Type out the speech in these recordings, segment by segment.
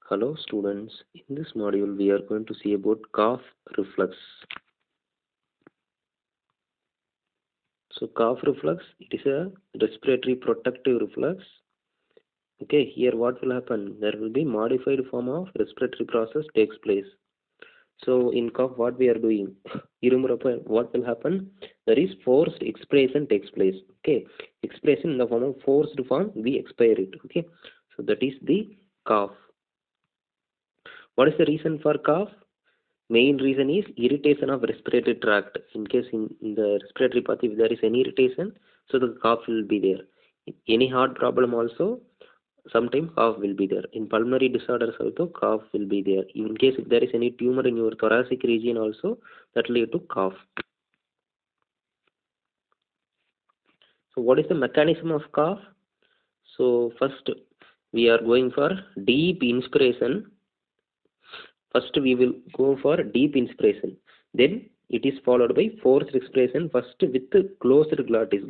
Hello students, in this module we are going to see about cough reflex. So cough reflex, it is a respiratory protective reflex. Okay, here what will happen? There will be modified form of respiratory process takes place. So in cough what we are doing? What will happen? There is forced expiration takes place. Okay, expiration in the form of forced form, we expire it. Okay, so that is the cough. What is the reason for cough? Main reason is irritation of respiratory tract. In case in the respiratory path, if there is any irritation, so the cough will be there. Any heart problem also, sometimes cough will be there. In pulmonary disorders also, cough will be there. In case if there is any tumor in your thoracic region also, that lead to cough. So what is the mechanism of cough? So first we are going for deep inspiration. First we will go for deep inspiration. Then it is followed by forced expiration. First with closed glottis.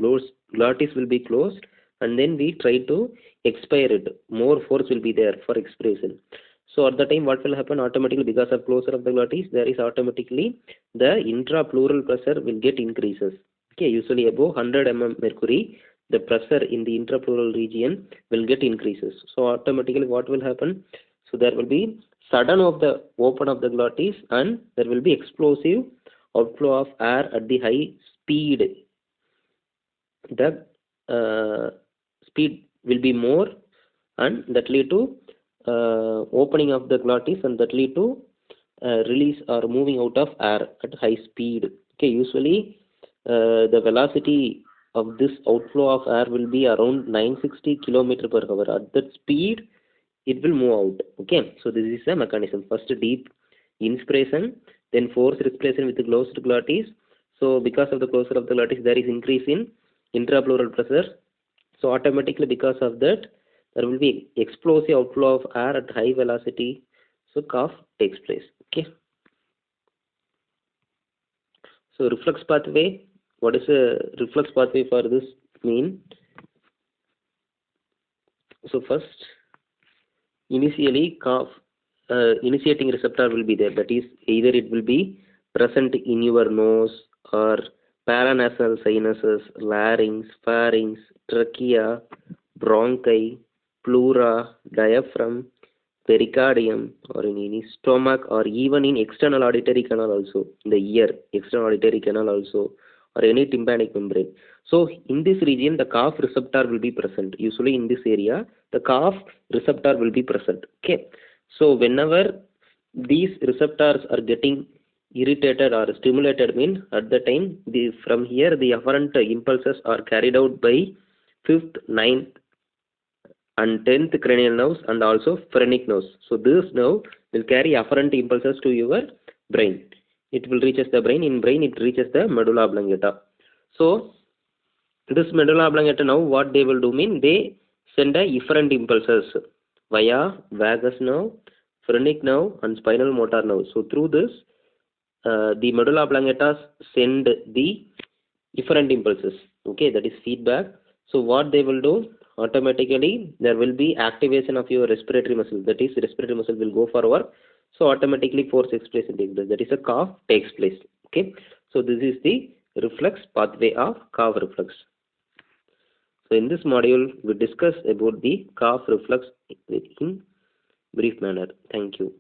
Glottis will be closed and then we try to expire it. More force will be there for expiration. So at the time what will happen automatically because of closure of the glottis, there is automatically the intrapleural pressure will get increases. Okay, usually above 100 mm mercury, the pressure in the intrapleural region will get increases. So automatically what will happen? So there will be sudden of the open of the glottis and there will be explosive outflow of air at the high speed. The speed will be more and that lead to opening of the glottis and that lead to release or moving out of air at high speed. Okay, usually the velocity of this outflow of air will be around 960 km per hour. At that speed it will move out. Okay, so this is a mechanism. First deep inspiration, then forced respiration with the closed glottis. So because of the closure of the glottis there is increase in intrapleural pressure. So automatically because of that there will be explosive outflow of air at high velocity. So cough takes place. Okay, so reflex pathway. What is a reflex pathway for this mean? So first initially cough initiating receptor will be there, that is either it will be present in your nose or paranasal sinuses, larynx, pharynx, trachea, bronchi, pleura, diaphragm, pericardium, or in any stomach, or even in external auditory canal also, in the ear external auditory canal also, or any tympanic membrane. So in this region the cough receptor will be present. Usually in this area the cough receptor will be present. Okay, so whenever these receptors are getting irritated or stimulated, mean at the time from here the afferent impulses are carried out by 5th, 9th and 10th cranial nerves and also phrenic nerves. So this nerve will carry afferent impulses to your brain. It will reaches the brain. In brain it reaches the medulla oblongata. So this medulla oblongata now what they will do mean they send a efferent impulses via vagus nerve, phrenic nerve and spinal motor nerve. So through this the medulla oblongata send the efferent impulses. Okay, that is feedback. So what they will do automatically there will be activation of your respiratory muscle, that is respiratory muscle will go forward, so automatically force expression takes place, that is a cough takes place. Okay, so this is the reflex pathway of cough reflex. So in this module we discuss about the cough reflex in brief manner. Thank you.